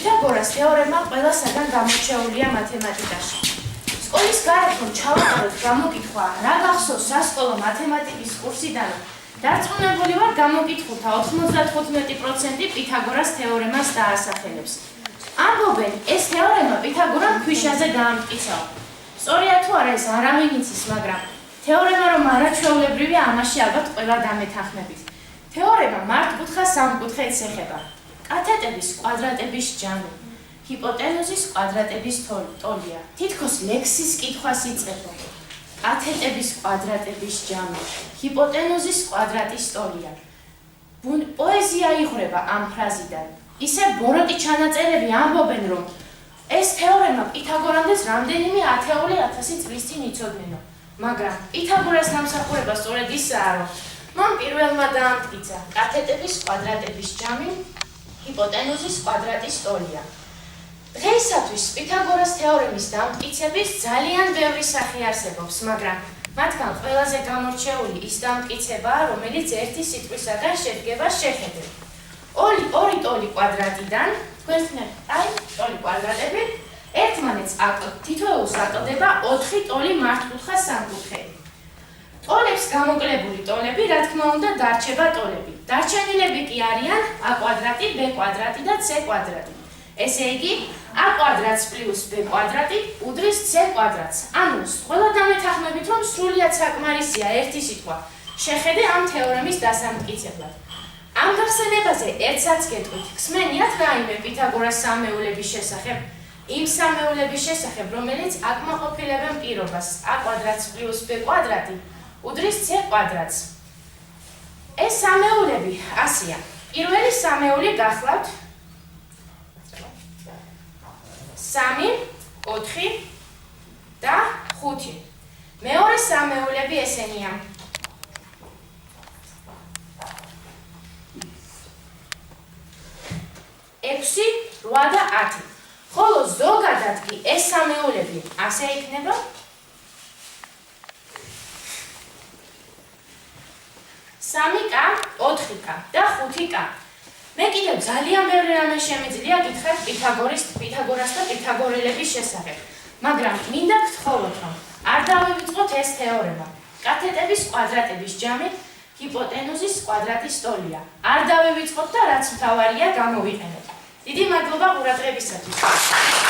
პითაგორას თეორემა ყველასაგან გამორჩეულია მათემატიკაში. სკოლის გარეთ რომ ჩავატაროთ გამოკითხვა, რა გახსოვს სასკოლო მათემატიკის კურსიდან? დარწმუნებული ვარ, გამოკითხულთა 95% პითაგორას თეორემას დაასახელებს. ამბობენ, ეს თეორემა პითაგორამ ქვიშაზე დაამტკიცავა. სწორია თუ არა ეს არავინ იცის, მაგრამ თეორემა რომ არაჩვეულებრივია, ამაში ალბათ ყველა დამეთანხმებით. თეორემა მართკუთხა სამკუთხედს ეხება. კათეტების კვადრატების ჯამი, ჰიპოტენუზის კვადრატების ტოლია. თითქოს ლექსის კითხვას იწყებო. კათეტების კვადრატების ჯამი, ჰიპოტენუზის კვადრატის ტოლია. პოეზია იღვრება ამ ფრაზიდან. ისე ბოროტი ჩანაწერები ამბობენ, რომ ეს თეორემა პითაგორამდეც რამდენიმე 10,000 წლის წინ იცოდნენ. მაგრამ პითაგორას დამსახურება სწორედ ისაა, რომ მან პირველმა დაამტკიცა კათეტების კვადრატების ჯამი, ჰიპოტენუზის კვადრატის ტოლია. დღეისათვის პითაგორას თეორემის დამტკიცების ძალიან ბევრი სახე არსებობს, მაგრამ მათგან ყველაზე გამორჩეული ის დამტკიცებაა, რომელიც ერთი სიტყვისაგან შედგება შეხედებით. ორი ტოლი კვადრატიდან, ტოლი კვადრატები, ერთმანეთს თითოეულს აკლდება 4 ტოლი მართკუთხა სამკუთხედი. ტოლებს გამოკლებული ტოლები, რა თქმა უნდა, დარჩება ტოლები. დარჩენილები კი არიან a კვადრატი, b კვადრატი და c კვადრატი. ესე იგი, a კვადრატს პლუს b კვადრატი უდრის c კვადრატს. ანუ, ყველა დამეთანხმებით, რომ სრულიად საკმარისია ერთი სიტყვა. შეხედე ამ თეორემის დასამტკიცებლად. ამ გახსენებაზე ერთსაც გეტყვით, ხსმენიათ რაიმე პითაგორას სამეულების შესახებ, იმ სამეულების შესახებ, რომელიც აკმაყოფილებენ პირობას a კვადრატს პლუს b კვადრატი უდრის c კვადრატს. ეს სამეულები ასია. პირველი სამეული გახლავთ 3, 4 და 5. მეორე სამეულები ესენია. 6, 8 და 10. ხოლო ზოგადად კი ეს სამეულები ასე იქნება. 3k, 4k და 5k. მე კიდევ ძალიან ბევრი რამე შემიძლია გითხრათ პითაგორას და პითაგორელების შესახებ, მაგრამ მინდა გთხოვოთ, რომ არ დავივიწყოთ ეს თეორემა. კათეტების კვადრატების ჯამი, ჰიპოტენუზის კვადრატის ტოლია. არ დავივიწყოთ და რაც მთავარია გამოვიყენოთ. დიდი მადლობა ყურადღებისათვის.